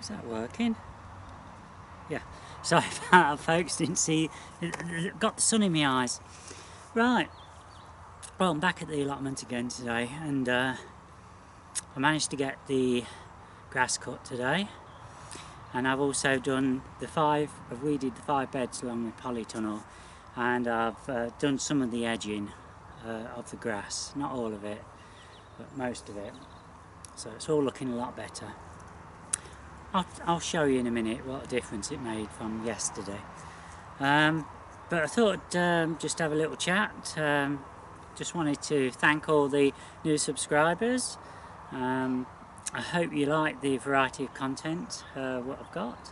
Is that working? Yeah. Sorry about that, folks. Didn't see. Got the sun in my eyes. Right. Well, I'm back at the allotment again today, and I managed to get the grass cut today. And I've also done I've weeded the 5 beds along the polytunnel, and I've done some of the edging of the grass. Not all of it, but most of it. So it's all looking a lot better. I'll show you in a minute what a difference it made from yesterday. But I thought just have a little chat. Just wanted to thank all the new subscribers. I hope you like the variety of content what I've got.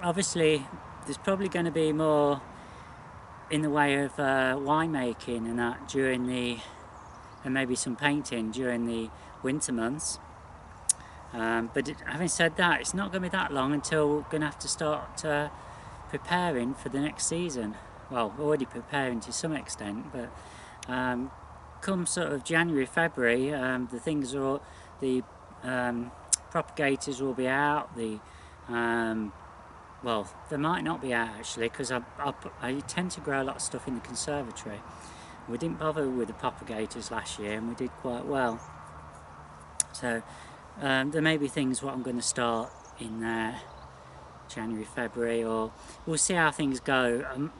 Obviously there's probably going to be more in the way of winemaking and that during and maybe some painting during the winter months. But having said that, it's not going to be that long until we're going to have to start preparing for the next season. Well, we're already preparing to some extent, but come sort of January, February, the propagators will be out. Well, they might not be out actually, because I tend to grow a lot of stuff in the conservatory. We didn't bother with the propagators last year, and we did quite well. So there may be things what I'm going to start in January, February, or we'll see how things go.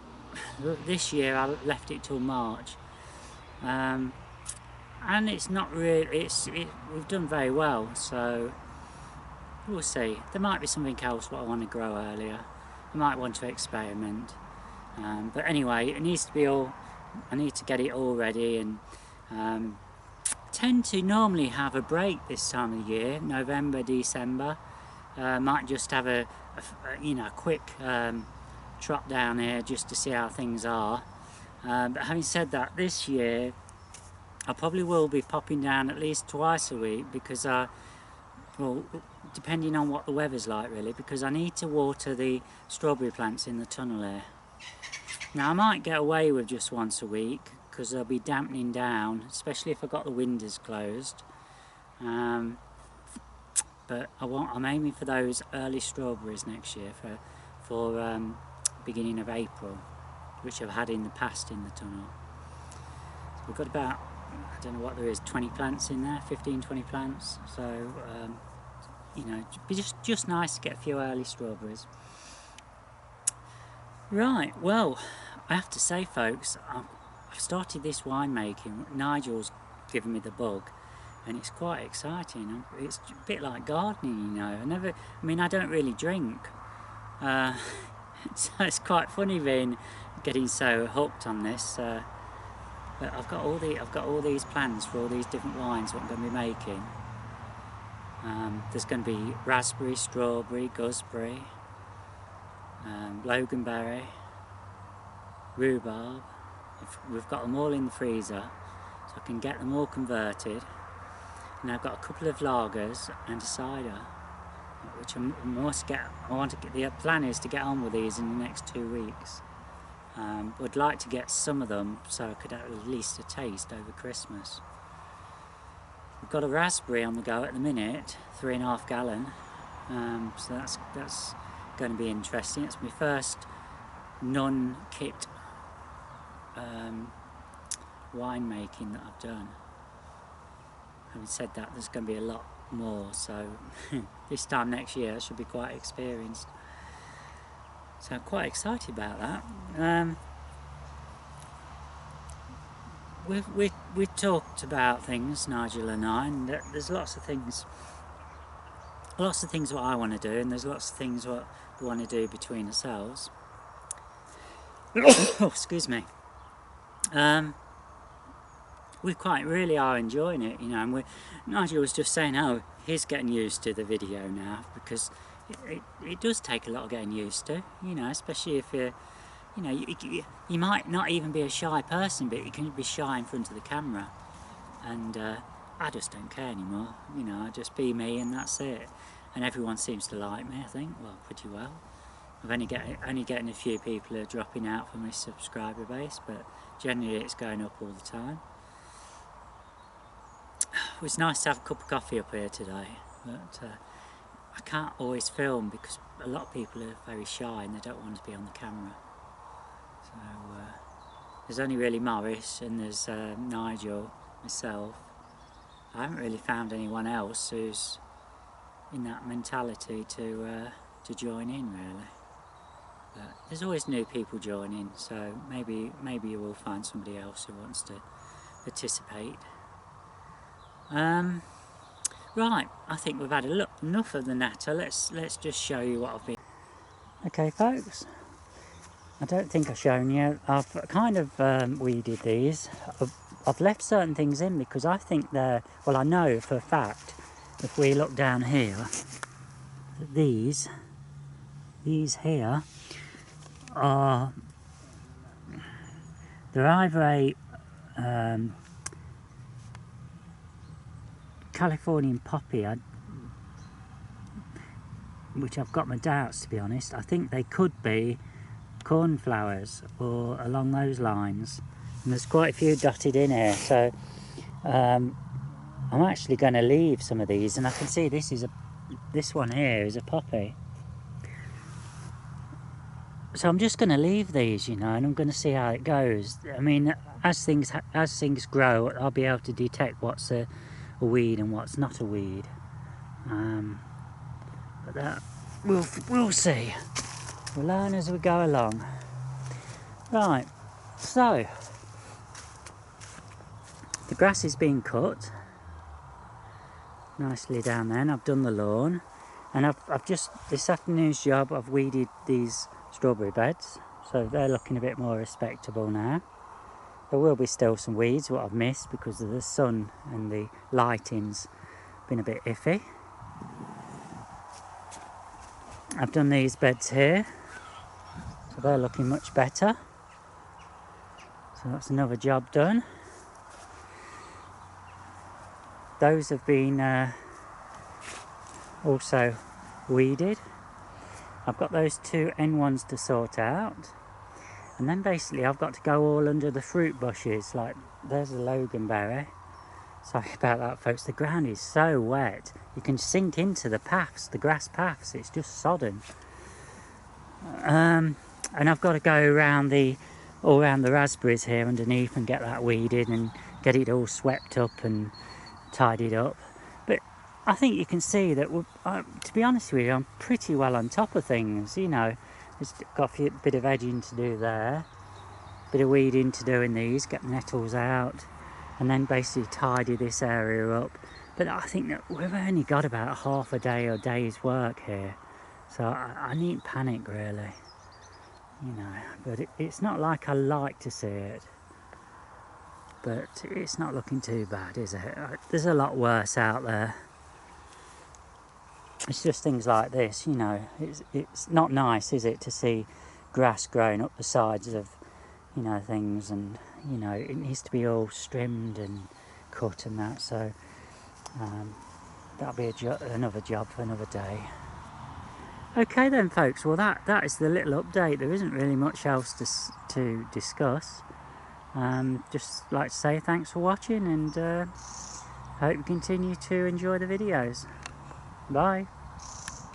This year I left it till March, and it's not really. We've done very well, so we'll see. There might be something else what I want to grow earlier. I might want to experiment, but anyway, it needs to be all. I need to get it all ready, and tend to normally have a break this time of the year, November, December. Might just have a quick trot down here just to see how things are. But having said that, this year I probably will be popping down at least twice a week, because well, depending on what the weather's like really, because I need to water the strawberry plants in the tunnel here. Now I might get away with just once a week, because they'll be dampening down, especially if I've got the windows closed. But I'm aiming for those early strawberries next year for beginning of April, which I've had in the past in the tunnel. So we've got about, I don't know what there is, 20 plants in there, 15-20 plants. So it'd be just nice to get a few early strawberries. Right, well, I have to say, folks, I've started this winemaking. Nigel's given me the bug, and it's quite exciting. It's a bit like gardening, I don't really drink, so it's quite funny getting so hooked on this. But I've got all these plans for all these different wines what I'm going to be making. There's going to be raspberry, strawberry, gooseberry, loganberry, rhubarb. We've got them all in the freezer, so I can get them all converted. And I've got a couple of lagers and a cider, which the plan is to get on with these in the next 2 weeks. Would like to get some of them so I could have at least a taste over Christmas. We've got a raspberry on the go at the minute, 3.5 gallon. So that's going to be interesting. It's my first non-kit winemaking that I've done. Having said that, there's going to be a lot more, so this time next year I should be quite experienced. So I'm quite excited about that. We've talked about things, Nigel and I, and there's lots of things what I want to do, and there's lots of things what we want to do between ourselves. Oh, excuse me. We quite really are enjoying it, and Nigel was just saying how he's getting used to the video now, because it does take a lot of getting used to, especially if you might not even be a shy person, but you can be shy in front of the camera, and I just don't care anymore. I just be me, and that's it. And everyone seems to like me, I think, well, pretty well. I've only getting a few people who are dropping out from my subscriber base, but generally it's going up all the time. It was nice to have a cup of coffee up here today. but I can't always film because a lot of people are very shy and they don't want to be on the camera. So there's only really Morris and there's Nigel, myself. I haven't really found anyone else who's in that mentality to join in, really. But there's always new people joining, so maybe you will find somebody else who wants to participate. Right, I think we've had enough of the natter. Let's just show you what I've been. Okay, folks. I don't think I've shown you. I've kind of weeded these. I've left certain things in because I think they're, well, I know for a fact, if we look down here, that these here are, they're either a Californian poppy, which I've got my doubts, to be honest. I think they could be cornflowers or along those lines, and there's quite a few dotted in here, so I'm actually going to leave some of these, and I can see this one here is a poppy, so I'm just going to leave these, you know, and I'm going to see how it goes. I mean, as things grow, I'll be able to detect what's a weed and what's not a weed, but that we'll see. We'll learn as we go along. Right, so the grass is being cut nicely down there, and I've done the lawn, and I've just, this afternoon's job, I've weeded these strawberry beds, so they're looking a bit more respectable now. There will be still some weeds what I've missed because of the sun and the lighting's been a bit iffy. I've done these beds here, so they're looking much better. So that's another job done. Those have been also weeded. I've got those two end ones to sort out. And then basically I've got to go all under the fruit bushes, like there's a loganberry. Sorry about that, folks, the ground is so wet. You can sink into the paths, the grass paths, it's just sodden. And I've got to go all around the raspberries here underneath and get that weeded and get it all swept up and tidied up. But I think you can see that, to be honest with you, I'm pretty well on top of things, you know. It's got a bit of edging to do there, bit of weeding to do in these, get the nettles out, and then basically tidy this area up. But I think that we've only got about half a day or day's work here, so I needn't panic really, you know. But it's not like I like to see it, but it's not looking too bad, is it? There's a lot worse out there. It's just things like this, you know. It's not nice, is it, to see grass growing up the sides of, you know, things, and, you know, it needs to be all trimmed and cut and that, so that'll be another job for another day. Okay then, folks, well that is the little update. There isn't really much else to discuss. Just like to say thanks for watching, and hope you continue to enjoy the videos. Bye.